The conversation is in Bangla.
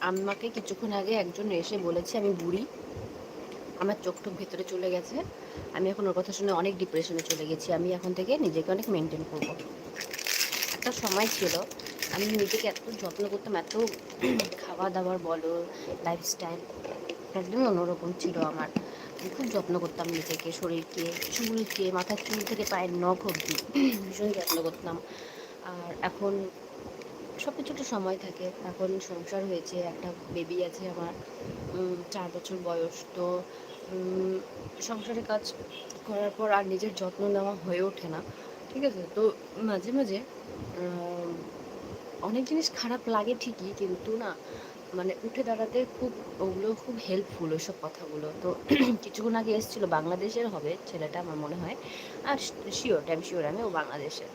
আমাকে কিছুক্ষণ আগে একজন এসে বলেছে আমি বুড়ি। আমার চোখ-টোখ ভেতরে চলে গেছে। আমি এখন ওর কথা শুনে অনেক ডিপ্রেশনে চলে গেছি। আমি এখন থেকে নিজেকে অনেক মেইনটেইন করব। একটা সময় ছিল আমি নিজেকে এত যত্ন করতাম, এত খাওয়া-দাওয়ার বলো, লাইফস্টাইল একদমই অন্যরকম ছিল আমার। আমি খুব যত্ন করতাম নিজেকে, শরীরকে, চুলকে, মাথার চুল থেকে পায়ের নখ অব্দি ভীষণ যত্ন করতাম। আর এখন সবকিছু একটা সময় থাকে। এখন সংসার হয়েছে, একটা বেবি আছে আমার। ৪ বছর বয়স। তো উম সংসারে কাজ করার পর আর নিজের যত্ন নেওয়া হয়ে ওঠে না। ঠিক আছে? তো মাঝে, মাঝে আম অনেক জিনিস খারাপ লাগে ঠিকই, কিন্তু না মানে উঠে দাঁড়াতে খুব ওগুলো খুব হেল্পফুল ওইসব কথাগুলো। তো কিছুক্ষণ আগে এসেছিল, বাংলাদেশের হবে ছেলেটা আমার মনে হয়। আর শিওর, ড্যাম শিওর আমি ও বাংলাদেশের।